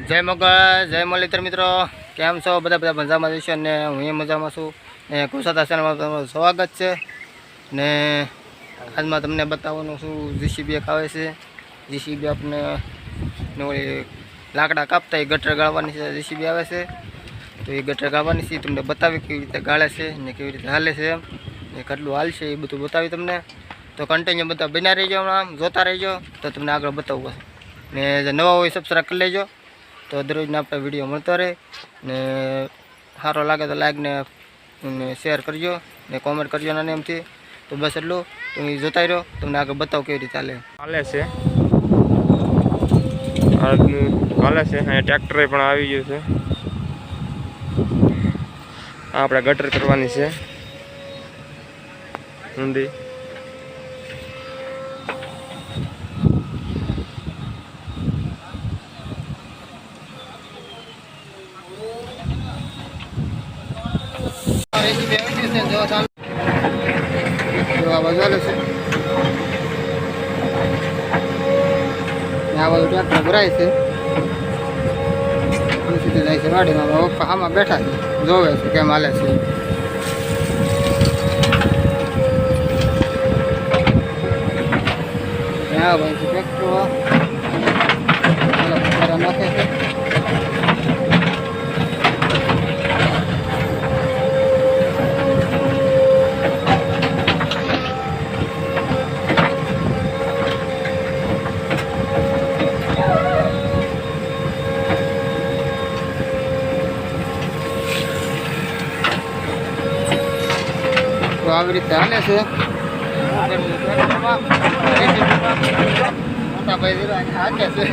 જય મગર જય મલિત્ર મિત્રો, કેમ છો? બધા મજામાં જઈશું અને હું એ મજામાં છું ને કુસાતા ચેનલમાં તમારું સ્વાગત છે ને આજમાં તમને બતાવવાનું છું જીસીબી એક આવે છે. જીસીબી આપણે લાકડા કાપતા એ ગટર ગાળવાની છે. જીસીબી આવે છે તો એ ગટર ગાળવાની છે, તમને બતાવી કેવી રીતે ગાળે છે ને કેવી રીતે હાલે છે એમ ને કેટલું હાલશે એ બધું બતાવી તમને. તો કન્ટિન્યુ બધા બન્યા રહેજો, આમ જોતા રહેજો તો તમને આગળ બતાવવું હશે. ને જે નવા હોય સબસ્ક્રાઈબ કરી લેજો તો દરરોજના આપણે વિડીયો મળતો રહે ને સારો લાગે તો લાઈક ને શેર કરજો ને કોમેન્ટ કરજો નાની એમથી. તો બસ એટલું, તમે જોતા રહ્યો, તમને આગળ બતાવો કેવી રીતે હાલે છે. હાલે છે અહીંયા ટ્રેક્ટર પણ આવી ગયું છે. આપણે ગટર કરવાની છે ઊંડી. આ બાજુ હાલે છે, આ બાજુ ટ્રેક્ટર ભરાય છે, સીધી જાય છે વાડીમાં. પપ્પા આમાં બેઠા છે, જોવે છે કેમ હાલે છે. હા ભાઈ ટ્રેક્ટર નાખે છે. તો આવી રીતે હાલે છે. મોટા ભાઈ હાકે છે.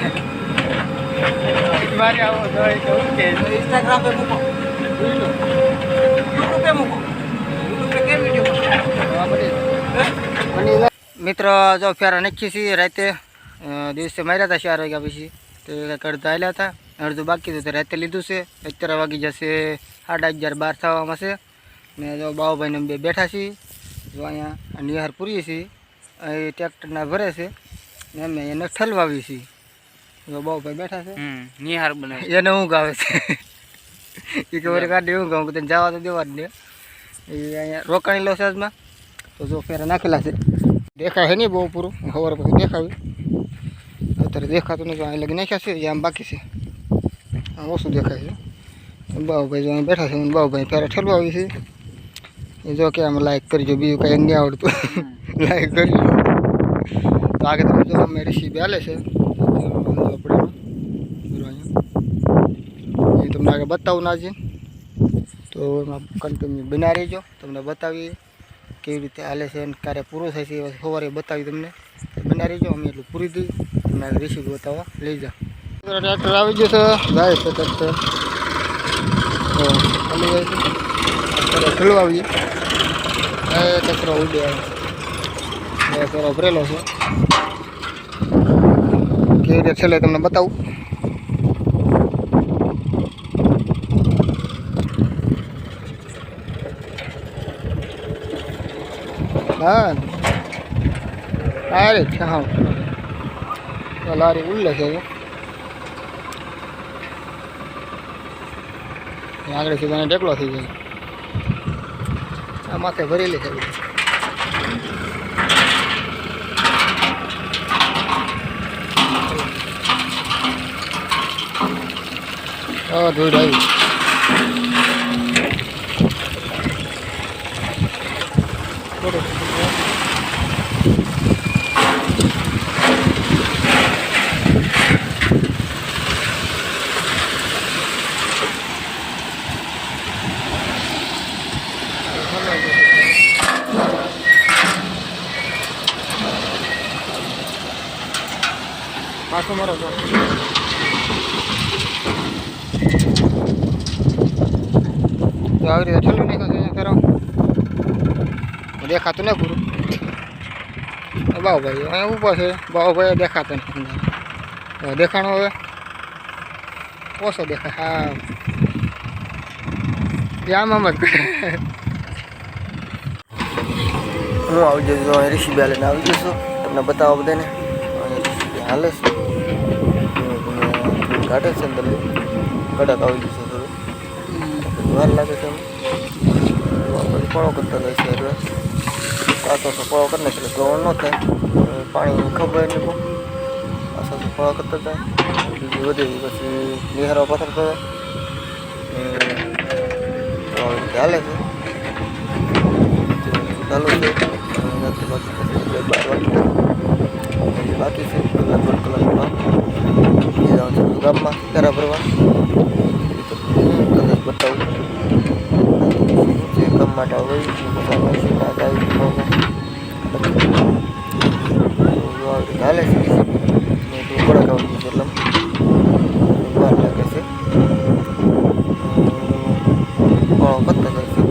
મિત્રો જો ફેરા નાખી છીએ રાતે, દિવસે માર્યા હતા 4 વાગ્યા પછી તો કરતા હાલ્યા હતા. અડધું બાકી હતું રાતે લીધું છે. અત્યારે વાગી જશે 11:30 થવામાં છે ને જો બાઉભાઈને બે બેઠા છીએ. જો અહીંયા નિહાર પૂરીએ છીએ, એ ટ્રેક્ટરના ભરે છે ને અમે એને ઠલવાવી છીએ. જો બાઉભાઈ બેઠા છે, નિહાર બનાવે એને ઊંઘ આવે છે. એ ખબર કાઢી ઊંઘ આવું તને જવા તો દેવા જ ને. એ અહીંયા રોકાણી લો સાજમાં તો જો ફેરા નાખેલા છે. દેખાય છે નહીં બહુ પૂરું, સવાર પછી દેખાવ્યું. અત્યારે દેખાતું નથી. અહીં લગી નાખ્યા છે, જે આમ બાકી છે આમ ઓછું દેખાય છે. બાઉભાઈ જો અહીં બેઠા છે, બાઉભાઈ ફેરા ઠલવાવી છે. એ જો કે આમ લાઈક કરજો, બીજું કંઈ નહીં આવડતું લાઈક કરજો. તો આગળ તમે જો અમે રેસીપી હાલે છે આપણે એ તમને આગળ બતાવું ના છે. તો એમાં કન્ટિન્યુ બના રહેજો, તમને બતાવીએ કેવી રીતે હાલે છે અને ક્યારે પૂરું થાય છે. સવારે બતાવી તમને બના રહેજો, અમે એટલું પૂરી દઈએ તમને આગળ રેસીપી બતાવવા લઈ જાઓ. ટ્રેક્ટર આવી ગયો છે, જાય છે ટ્રેક્ટર ચાલી જાય છે. અત્યારે ઠલવાવીએ કચરો ઉડે આવે પેલો ભરેલો છે. કેવી રીતે છેલ્લે તમને બતાવું. હા અરે હા લારી ઉલ્લે છે. આગળ સીધા ટેકલો થઈ જાય. આ માથે ભરેલી છે. ધૂળ આવી. પાછો મારો તો આવી રીતે ઠલવી નાખ્યો છે. અહીંયા ફેરો દેખાતું ને પૂરું. બાઉભાઈ અહીંયા ઊભો છે, બાઉભાઈ દેખાતો નથી. દેખાણો હવે ઓછો દેખાય. હા આમ આમ જ હું આવી જજો ઋષિ બેલેને આવી જશું તમને બતાવવા બધાને. હાલે છે ઘાટે છે અંદર કડક આવી ગયું છે થોડું વાર લાગે છે પછી પળો કરતા જાય છે એટલે પાછો પળો કરી નાખે એટલે ગવણ ન થાય પાણી ખબર નહીં બહુ પાછો પળો કરતા જાય બીજી વધે પછી નિહારવા પાથરતા જાય હાલે છે ચાલુ છે બાકી છે કલાક 2 કલાકમાં ગામમાં ફેરા ભરવા કદાચ બતાવું જે કામ માટે હોય હાલે છે કડક આવી ગયું એટલે વાર લાગે છે પત્તા જાય છે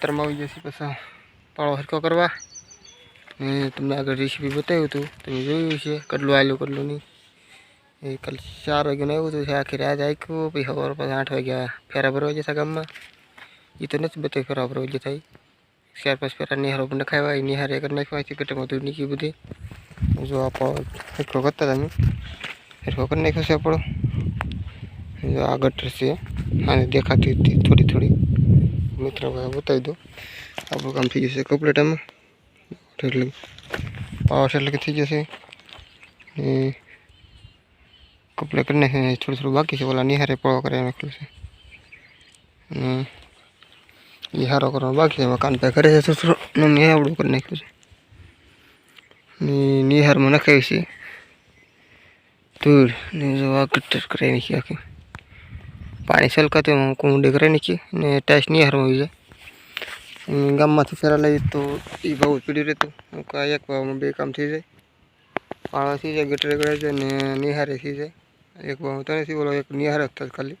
તરમાં આવી જશે પછી પાળો હરકો કરવા ને તમને આગળ રેસીપી બતાવ્યું હતું તમે જોયું છે કેટલું આવેલું કેટલું નહીં એ કાલે 4 વાગ્યાનું આવ્યું હતું આખી રાત આખ્યું પછી સવારે પાછા 8 વાગ્યા ફેરા ભરવા જતા ગામમાં એ તો નથી બતાવી ફેરા ભરવા જતા 4-5 ફેરા નિહારો પણ નખાવ્યા નિહારે કરી નાખવા ગટરમાં દૂર નીકળી બધી જો આ પાળો હરકો કરતા તમે હરકો કરી નાખ્યો છે આપણો જો આ ગટર છે આને દેખાતી હતી થોડી મિત્રો બતાવી દો આપણું કામ થઈ જશે કમ્પ્લીટ આમાં એટલે પાવર એટલે કે થઈ જશે કમ્પ્લીટ કરીને થોડું બાકી છે ઓલા નિહારે પળો કરી નાખ્યો છે નિહારો કરવાનો બાકી છે મકાન પે કરે છે થોડું નિહાવડું કરી નાખ્યું છે નિહારમાં નખાવી છે ધૂળ ને જો આ ગટર કરી નાખી આખી પાણી છલકાતું કુંડી કરી નાખી ને ટાઈસ નિહારમાં આવી જાય ગામમાંથી ફેરા લઈ તો એ ભાવ પીડ્યું રહેતું એક ભાવમાં 2 કામ થઈ જાય પાળો થઈ જાય ગટરે કરાઈ જાય ને નિહારે થઈ જાય એક ભાવ તો નથી બોલો એક નિહાર જ થાત ખાલી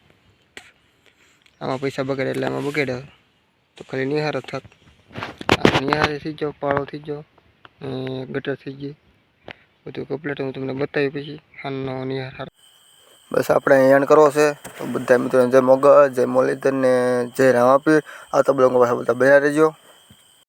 આમાં પૈસા બગાડે એટલે આમાં બગાડ્યા તો ખાલી નિહાર જ થાત આ નિહારે થઈ જાઓ પાળો થઈ જાઓ ગટર થઈ ગઈ બધું કમ્પ્લીટ હું તમને બતાવી પછી હાલનો નિહાર બસ આપણે એન્ડ કરવો છે તો બધા મિત્રોને જય મોગલ જય મુરલીધર ને જય રામાપીર આ તો બ્લોગમાં બધા બન્યા રહેજો